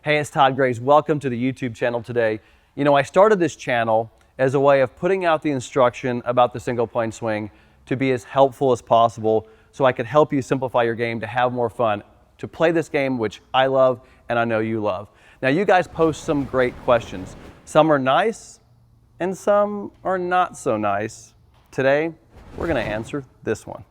Hey, it's Todd Graves. Welcome to the YouTube channel today. You know, I started this channel as a way of putting out the instruction about the single plane swing to be as helpful as possible so I could help you simplify your game to have more fun, to play this game, which I love and I know you love. Now, you guys post some great questions. Some are nice and some are not so nice. Today, we're going to answer this one.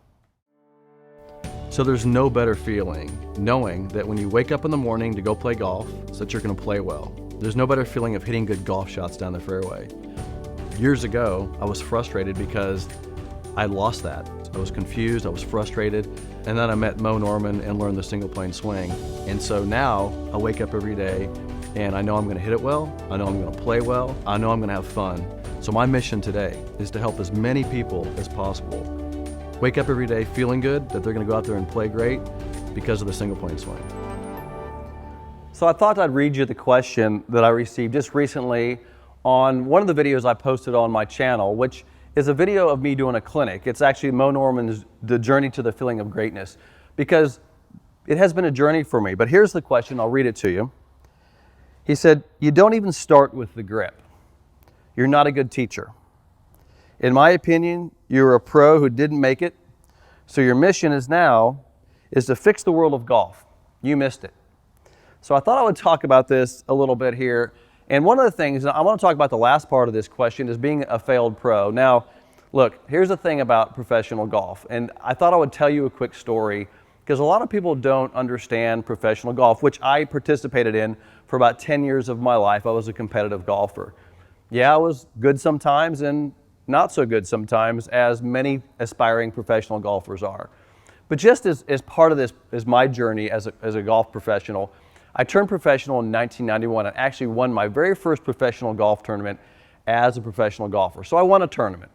So there's no better feeling knowing that when you wake up in the morning to go play golf, so that you're going to play well. There's no better feeling of hitting good golf shots down the fairway. Years ago, I was frustrated because I lost that. I was confused, I was frustrated, and then I met Moe Norman and learned the single plane swing. And so now I wake up every day and I know I'm going to hit it well, I know I'm going to play well, I know I'm going to have fun. So my mission today is to help as many people as possible wake up every day feeling good that they're going to go out there and play great because of the single plane swing. So I thought I'd read you the question that I received just recently on one of the videos I posted on my channel, which is a video of me doing a clinic. It's actually Moe Norman's The Journey to the Feeling of Greatness, because it has been a journey for me. But here's the question, I'll read it to you. He said, "You don't even start with the grip. You're not a good teacher. In my opinion, you're a pro who didn't make it, so your mission is to fix the world of golf. You missed it." So I thought I would talk about this a little bit here. And one of the things, I want to talk about the last part of this question, is being a failed pro. Now, look, here's the thing about professional golf, and I thought I would tell you a quick story, because a lot of people don't understand professional golf, which I participated in for about 10 years of my life. I was a competitive golfer. Yeah, I was good sometimes and not so good sometimes, as many aspiring professional golfers are. But just as part of this is my journey as a golf professional, I turned professional in 1991 and actually won my very first professional golf tournament as a professional golfer. So I won a tournament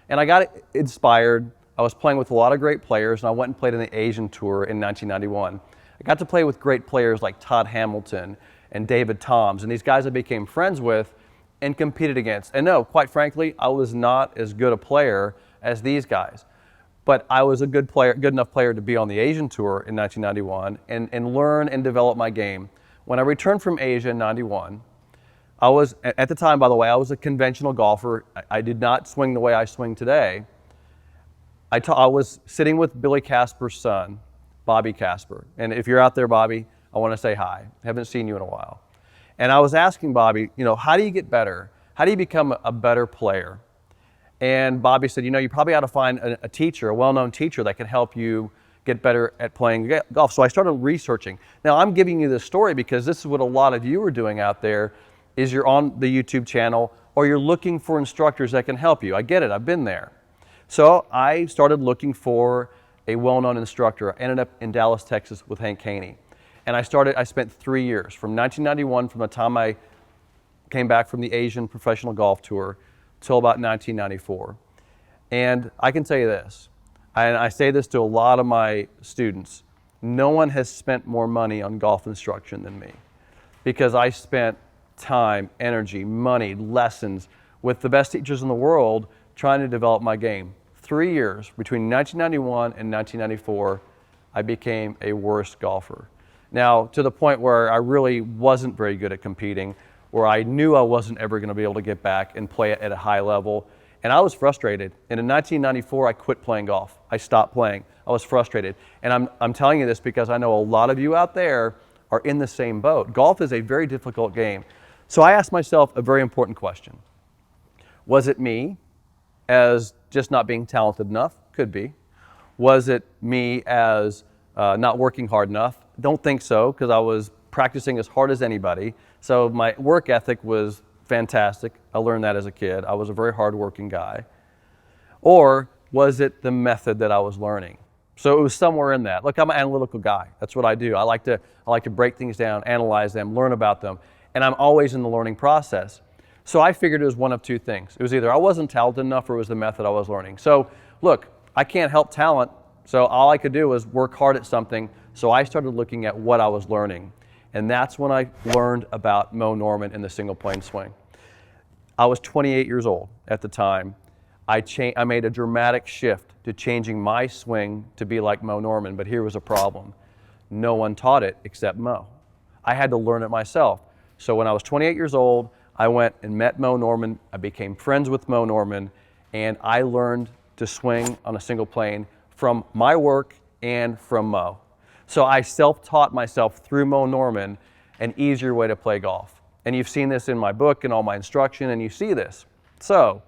and I got inspired. I was playing with a lot of great players and I went and played in the Asian Tour in 1991. I got to play with great players like Todd Hamilton and David Toms, and these guys I became friends with and competed against. And no, quite frankly, I was not as good a player as these guys. But I was a good enough player to be on the Asian Tour in 1991 and learn and develop my game. When I returned from Asia in 91, I was, at the time, by the way, I was a conventional golfer. I did not swing the way I swing today. I was sitting with Billy Casper's son, Bobby Casper. And if you're out there, Bobby, I want to say hi. Haven't seen you in a while. And I was asking Bobby, you know, how do you get better? How do you become a better player? And Bobby said, you know, you probably ought to find a teacher, a well-known teacher that can help you get better at playing golf. So I started researching. Now, I'm giving you this story because this is what a lot of you are doing out there, is you're on the YouTube channel or you're looking for instructors that can help you. I get it, I've been there. So I started looking for a well-known instructor. I ended up in Dallas, Texas with Hank Haney. And I spent 3 years, from 1991, from the time I came back from the Asian Professional Golf Tour, till about 1994. And I can tell you this, and I say this to a lot of my students, no one has spent more money on golf instruction than me, because I spent time, energy, money, lessons with the best teachers in the world trying to develop my game. 3 years, between 1991 and 1994, I became a worse golfer. Now, to the point where I really wasn't very good at competing, where I knew I wasn't ever going to be able to get back and play at a high level. And I was frustrated. And in 1994, I quit playing golf. I stopped playing. I was frustrated. And I'm telling you this because I know a lot of you out there are in the same boat. Golf is a very difficult game. So I asked myself a very important question. Was it me as just not being talented enough? Could be. Was it me as not working hard enough? Don't think so, because I was practicing as hard as anybody. So my work ethic was fantastic. I learned that as a kid. I was a very hardworking guy. Or was it the method that I was learning? So it was somewhere in that. Look, I'm an analytical guy. That's what I do. I like to break things down, analyze them, learn about them, and I'm always in the learning process. So I figured it was one of two things. It was either I wasn't talented enough or it was the method I was learning. So look, I can't help talent, so all I could do was work hard at something. So I started looking at what I was learning. And that's when I learned about Moe Norman and the single plane swing. I was 28 years old at the time. I made a dramatic shift to changing my swing to be like Moe Norman, but here was a problem. No one taught it except Moe. I had to learn it myself. So when I was 28 years old, I went and met Moe Norman. I became friends with Moe Norman, and I learned to swing on a single plane from my work and from Moe. So I self-taught myself through Moe Norman an easier way to play golf. And you've seen this in my book and all my instruction, and you see this. So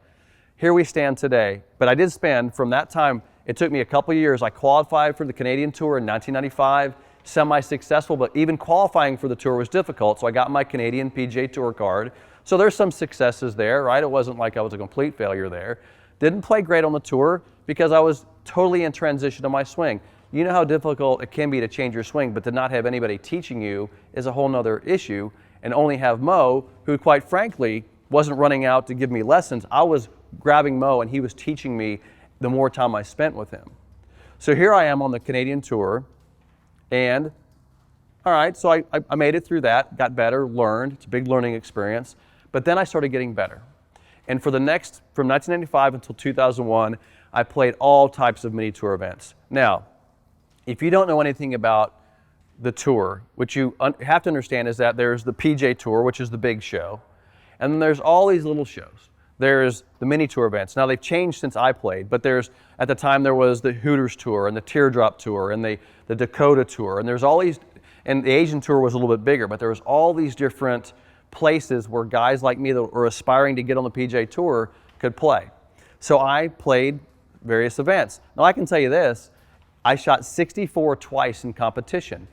here we stand today. But I did spend, from that time, it took me a couple years. I qualified for the Canadian Tour in 1995, semi-successful, but even qualifying for the tour was difficult. So I got my Canadian PGA Tour card. So there's some successes there, right? It wasn't like I was a complete failure there. Didn't play great on the tour because I was totally in transition to my swing. You know how difficult it can be to change your swing, but to not have anybody teaching you is a whole nother issue, and only have Moe, who quite frankly wasn't running out to give me lessons. I was grabbing Moe and he was teaching me the more time I spent with him. So here I am on the Canadian Tour, and all right, so I made it through that, got better, learned. It's a big learning experience, but then I started getting better. And for the next, from 1995 until 2001, I played all types of mini tour events. Now, if you don't know anything about the tour, which you have to understand is that there's the PGA Tour, which is the big show, and then there's all these little shows. There's the mini tour events. Now they've changed since I played, but at the time there was the Hooters Tour and the Teardrop Tour and the Dakota Tour, and there's all these, and the Asian Tour was a little bit bigger, but there was all these different places where guys like me that were aspiring to get on the PGA Tour could play. So I played various events. Now I can tell you this, I shot 64 twice in competition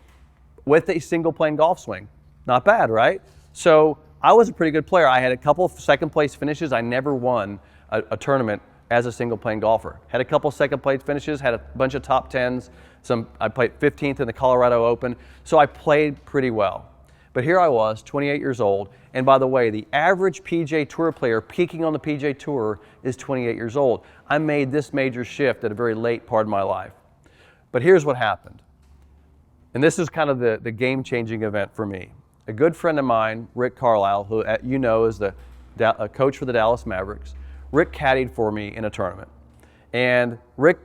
with a single plane golf swing. Not bad, right? So I was a pretty good player. I had a couple of second place finishes. I never won a tournament as a single plane golfer. Had a couple second place finishes, had a bunch of top 10s. I played 15th in the Colorado Open. So I played pretty well. But here I was, 28 years old. And by the way, the average PGA Tour player peaking on the PGA Tour is 28 years old. I made this major shift at a very late part of my life. But here's what happened. And this is kind of the game-changing event for me. A good friend of mine, Rick Carlisle, who you know is a coach for the Dallas Mavericks, Rick caddied for me in a tournament. And Rick,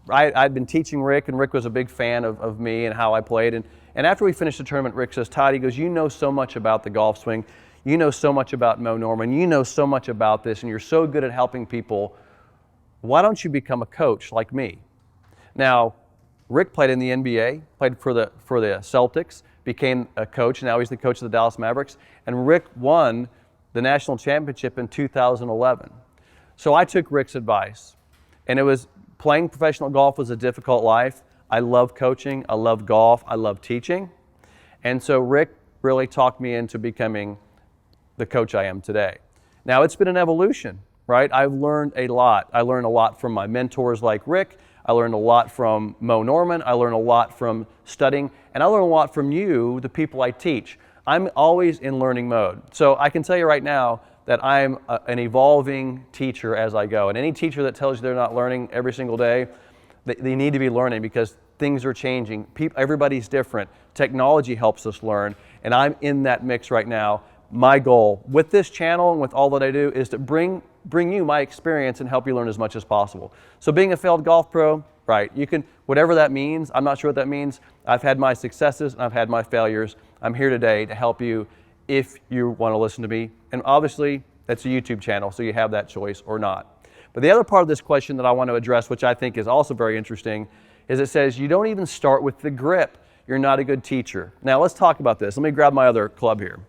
I'd been teaching Rick, and Rick was a big fan of me and how I played. And after we finished the tournament, Rick says, Todd, he goes, you know so much about the golf swing. You know so much about Moe Norman. You know so much about this, and you're so good at helping people. Why don't you become a coach like me? Now, Rick played in the NBA, played for the Celtics, became a coach. Now he's the coach of the Dallas Mavericks. And Rick won the national championship in 2011. So I took Rick's advice. And it was, playing professional golf was a difficult life. I love coaching, I love golf, I love teaching. And so Rick really talked me into becoming the coach I am today. Now it's been an evolution, right? I've learned a lot. I learned a lot from my mentors like Rick. I learned a lot from Moe Norman. I learned a lot from studying, and I learned a lot from you, the people I teach. I'm always in learning mode. So I can tell you right now that I'm an evolving teacher as I go. And any teacher that tells you they're not learning every single day, they need to be learning because things are changing. Everybody's different. Technology helps us learn, and I'm in that mix right now. My goal with this channel and with all that I do is to bring you my experience and help you learn as much as possible. So being a failed golf pro, right, you can, whatever that means, I'm not sure what that means. I've had my successes and I've had my failures. I'm here today to help you if you want to listen to me. And obviously, that's a YouTube channel, so you have that choice or not. But the other part of this question that I want to address, which I think is also very interesting, is it says you don't even start with the grip. You're not a good teacher. Now let's talk about this. Let me grab my other club here.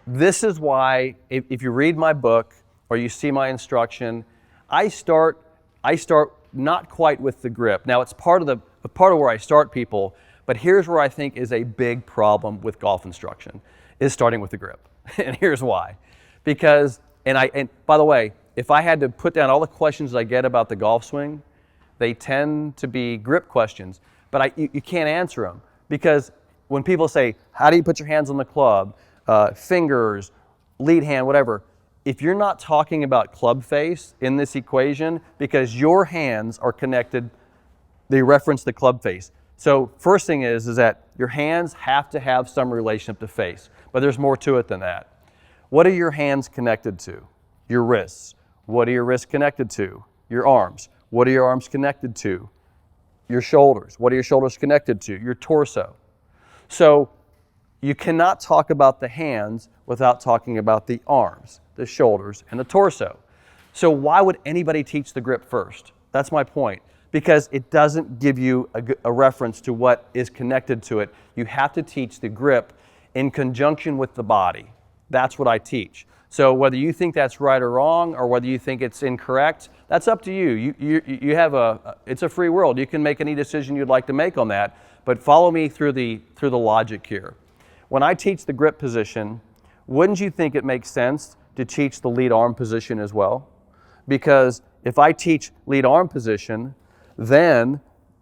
This is why, if you read my book or you see my instruction, I start not quite with the grip. Now it's part of where I start people, but here's where I think is a big problem with golf instruction, is starting with the grip. And here's why. Because, and by the way, if I had to put down all the questions I get about the golf swing, they tend to be grip questions, but you can't answer them. Because when people say, how do you put your hands on the club? Fingers, lead hand, whatever. If you're not talking about club face in this equation, because your hands are connected, they reference the club face. So first thing is that your hands have to have some relationship to face, but there's more to it than that. What are your hands connected to? Your wrists. What are your wrists connected to? Your arms. What are your arms connected to? Your shoulders. What are your shoulders connected to? Your torso. So you cannot talk about the hands without talking about the arms, the shoulders, and the torso. So why would anybody teach the grip first? That's my point. Because it doesn't give you a reference to what is connected to it. You have to teach the grip in conjunction with the body. That's what I teach. So whether you think that's right or wrong, or whether you think it's incorrect, that's up to you. You have it's a free world. You can make any decision you'd like to make on that, but follow me through the logic here. When I teach the grip position, wouldn't you think it makes sense to teach the lead arm position as well? Because if I teach lead arm position, then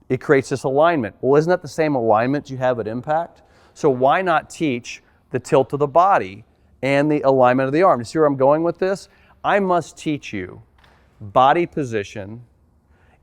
it creates this alignment. Well, isn't that the same alignment you have at impact? So why not teach the tilt of the body and the alignment of the arm? You see where I'm going with this? I must teach you body position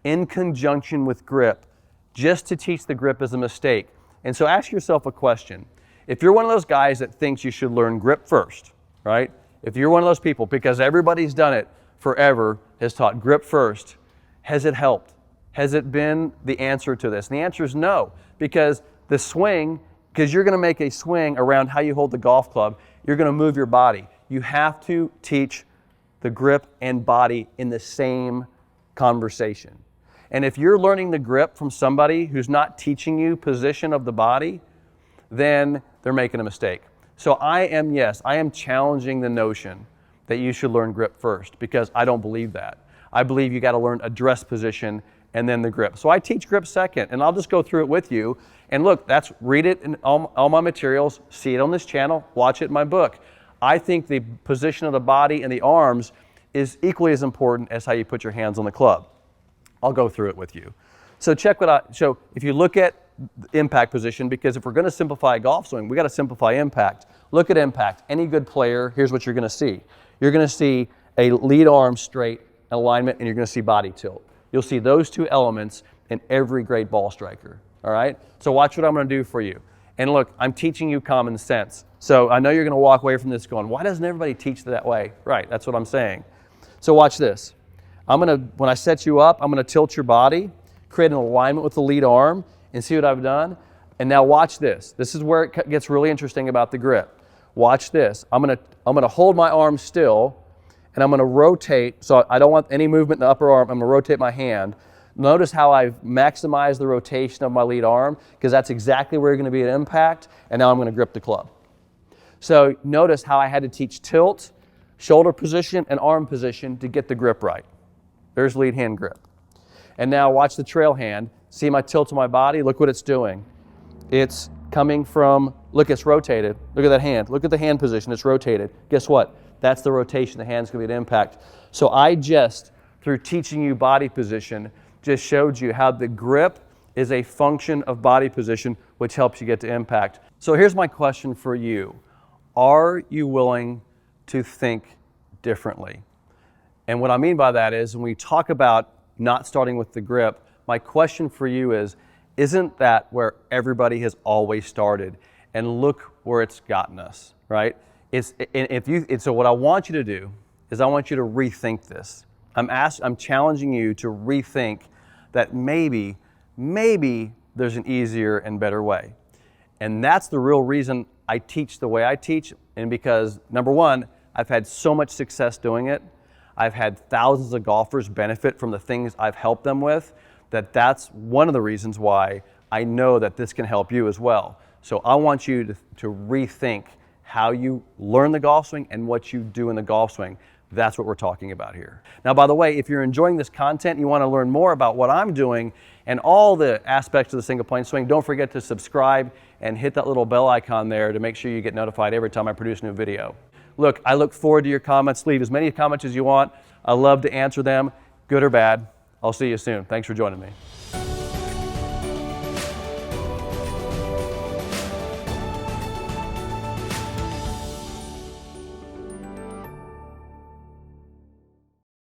in conjunction with grip. Just to teach the grip is a mistake. And so ask yourself a question. If you're one of those guys that thinks you should learn grip first, right? If you're one of those people, because everybody's done it forever, has taught grip first, has it helped? Has it been the answer to this? And the answer is no, because the swing, because you're going to make a swing around how you hold the golf club, you're going to move your body. You have to teach the grip and body in the same conversation. And if you're learning the grip from somebody who's not teaching you position of the body, then they're making a mistake. So I am challenging the notion that you should learn grip first, because I don't believe that. I believe you got to learn address position and then the grip. So I teach grip second, and I'll just go through it with you. And look, read it in all my materials, see it on this channel, watch it in my book. I think the position of the body and the arms is equally as important as how you put your hands on the club. I'll go through it with you. So so if you look at impact position, because if we're going to simplify a golf swing, we got to simplify impact. Look at impact. Any good player, here's what you're going to see. You're going to see a lead arm straight alignment, and you're going to see body tilt. You'll see those two elements in every great ball striker, all right? So watch what I'm going to do for you. And look, I'm teaching you common sense. So I know you're going to walk away from this going, why doesn't everybody teach that way? Right, that's what I'm saying. So watch this. When I set you up, I'm going to tilt your body, create an alignment with the lead arm, and see what I've done. And now watch this. This is where it gets really interesting about the grip. Watch this. I'm going to hold my arm still, and I'm going to rotate. So I don't want any movement in the upper arm. I'm going to rotate my hand. Notice how I've maximized the rotation of my lead arm, because that's exactly where you're going to be at impact, and now I'm going to grip the club. So notice how I had to teach tilt, shoulder position, and arm position to get the grip right. There's lead hand grip. And now watch the trail hand. See my tilt of my body? Look what it's doing. It's coming from, look, it's rotated. Look at that hand. Look at the hand position. It's rotated. Guess what? That's the rotation. The hand's going to be at impact. So I just, through teaching you body position, just showed you how the grip is a function of body position, which helps you get to impact. So here's my question for you. Are you willing to think differently? And what I mean by that is, when we talk about not starting with the grip, my question for you is, isn't that where everybody has always started? And look where it's gotten us, right? So what I want you to do is I want you to rethink this. I'm challenging you to rethink that maybe there's an easier and better way. And that's the real reason I teach the way I teach, and because, number one, I've had so much success doing it. I've had thousands of golfers benefit from the things I've helped them with, that's one of the reasons why I know that this can help you as well. So I want you to rethink how you learn the golf swing and what you do in the golf swing. That's what we're talking about here. Now, by the way, if you're enjoying this content and you want to learn more about what I'm doing and all the aspects of the single plane swing, don't forget to subscribe and hit that little bell icon there to make sure you get notified every time I produce a new video. Look, I look forward to your comments. Leave as many comments as you want. I love to answer them, good or bad. I'll see you soon. Thanks for joining me.